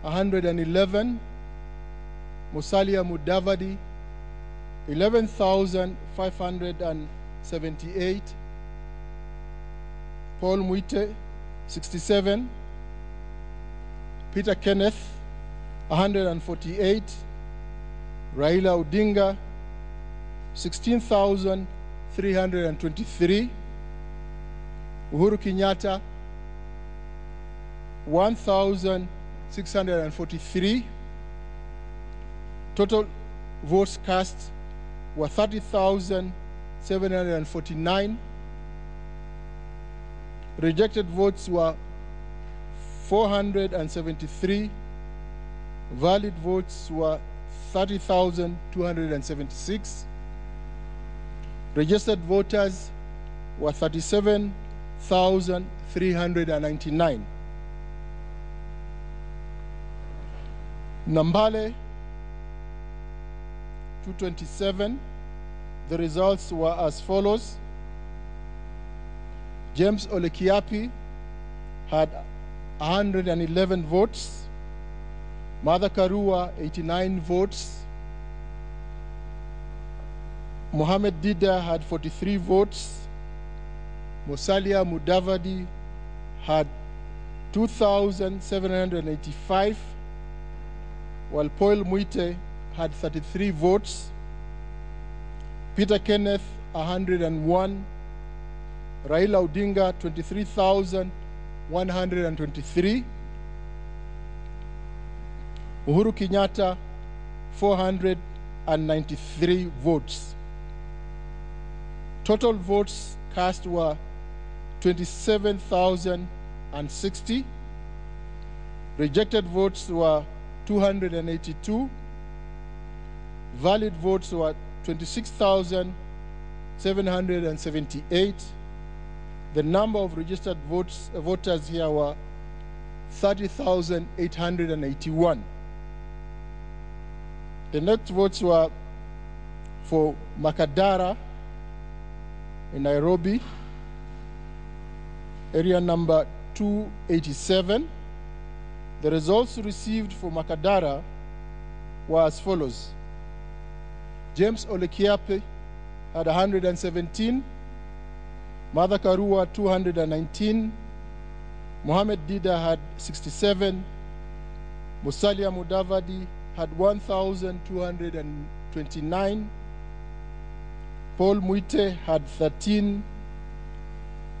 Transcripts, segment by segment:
111. Musalia Mudavadi, 11,578. Paul Mwite, 67. Peter Kenneth, 148. Raila Odinga, 16,323. Uhuru Kenyatta, 1,643. Total votes cast were 30,749. Rejected votes were 473. Valid votes were 30,276. Registered voters were 37,399. Nambale, 227. The results were as follows. James Ole Kiapi had 111 votes. Martha Karua, 89 votes. Mohamed Dida had 43 votes. Musalia Mudavadi had 2,785, while Paul Mwite had 33 votes. Peter Kenneth, 101. Raila Odinga, 23,123. Uhuru Kenyatta, 493 votes. Total votes cast were 27,060. Rejected votes were 282. Valid votes were 26,778. The number of registered voters here were 30,881. The next votes were for Makadara in Nairobi, area number 287. The results received for Makadara were as follows. James Ole Kiapi had 117. Martha Karua, 219. Mohamed Dida had 67. Musalia Mudavadi had 1,229. Paul Mwite had 13.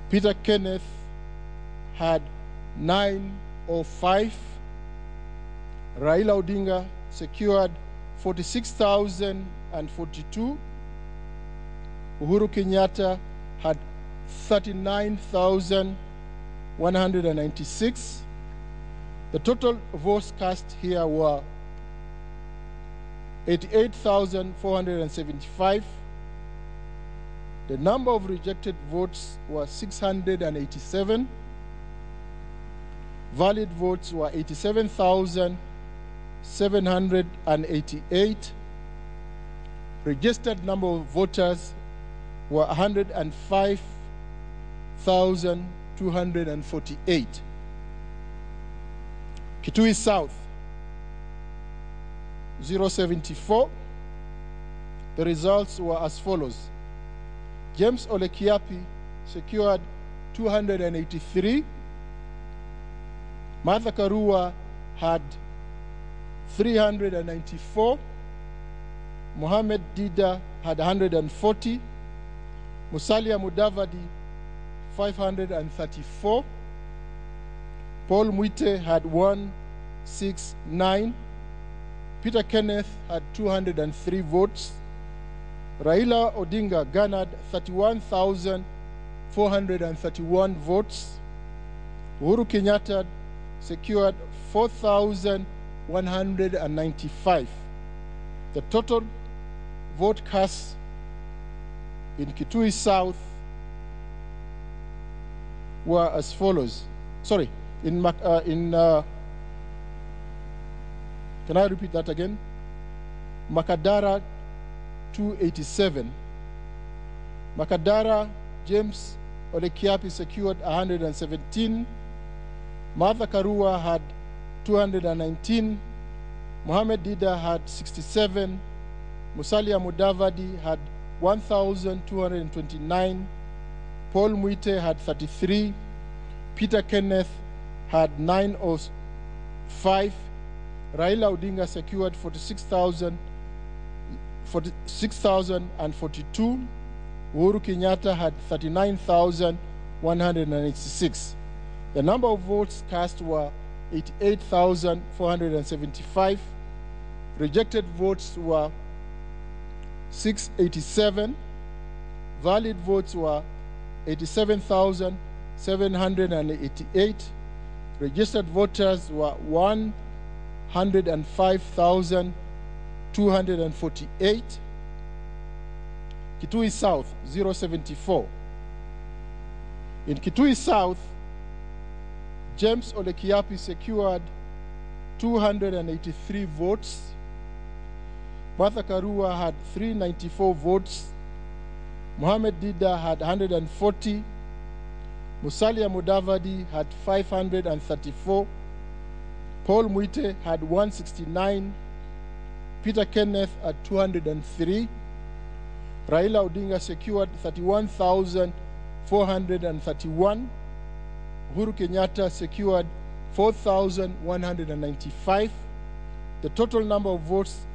Peter Kenneth had 905. Raila Odinga secured 46,042. Uhuru Kenyatta had 39,196. The total votes cast here were 88,475. The number of rejected votes was 687. Valid votes were 87,788. Registered number of voters were 105,248. Kitui South, 074. The results were as follows. James Ole Kiapi secured 283. Martha Karua had 394. Mohamed Dida had 140. Musalia Mudavadi, 534. Paul Mwite had 169. Peter Kenneth had 203 votes. Raila Odinga garnered 31,431 votes. Uhuru Kenyatta secured 4,195. The total vote cast in Kitui South were as follows. Sorry, can I repeat that again? Makadara, 287. Makadara, James Ole Kiapi secured 117. Martha Karua had 219. Mohamed Dida had 67. Musalia Mudavadi had 1,229. Paul Mwite had 33. Peter Kenneth had 905. Raila Odinga secured 46,042. Uhuru Kenyatta had 39,186. The number of votes cast were 88,475. Rejected votes were 687. Valid votes were 87,788. Registered voters were 105,248. Kitui South, 074. In Kitui South, James Ole Kiapi secured 283 votes. Martha Karua had 394 votes. Mohamed Dida had 140. Musalia Mudavadi had 534. Paul Mwite had 169. Peter Kenneth had 203. Raila Odinga secured 31,431. Uhuru Kenyatta secured 4,195. The total number of votes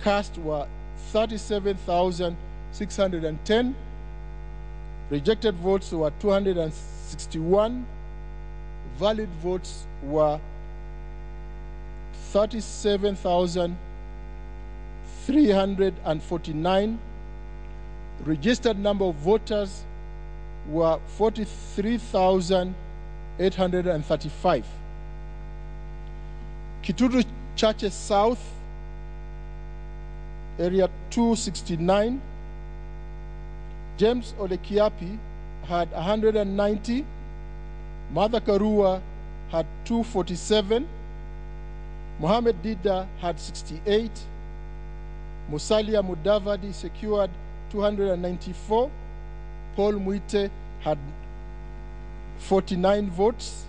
cast were 37,610. Rejected votes were 261. Valid votes were 37,349. Registered number of voters were 43,835. Kituru Churches South, area 269. James Ole Kiapi had 190. Martha Karua had 247. Mohamed Dida had 68. Musalia Mudavadi secured 294. Paul Mwite had 49 votes.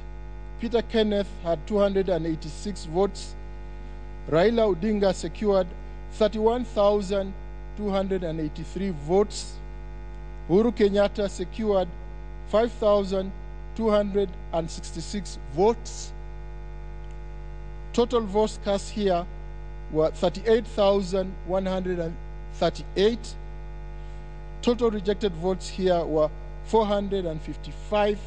Peter Kenneth had 286 votes. Raila Odinga secured 31,283 votes. Uhuru Kenyatta secured 5,266 votes. Total votes cast here were 38,138. Total rejected votes here were 455,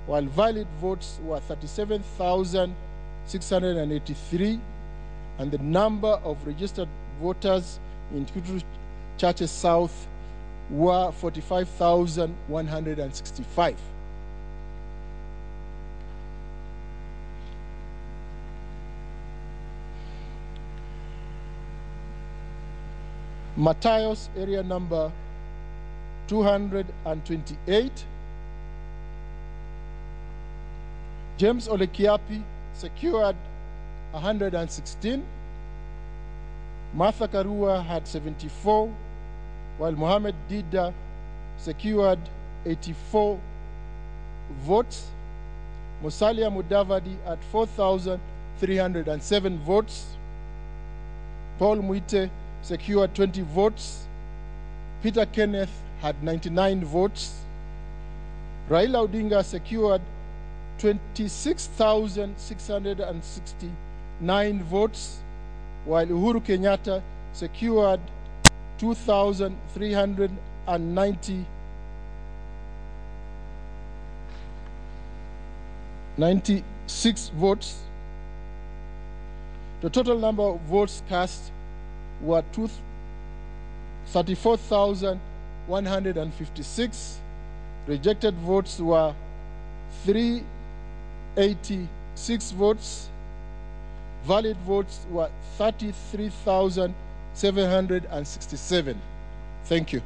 while valid votes were 37,683, and the number of registered voters in Kituru Churches South were 45,165. Matayos, area number 228. James Ole Kiapi secured 116. Martha Karua had 74, while Mohamed Dida secured 84 votes. Musalia Mudavadi had 4,307 votes. Paul Mwite secured 20 votes. Peter Kenneth had 99 votes. Raila Odinga secured 26,669 votes, while Uhuru Kenyatta secured 2,396 votes. The total number of votes cast were 34,156. Rejected votes were 386 votes. Valid votes were 33,767. Thank you.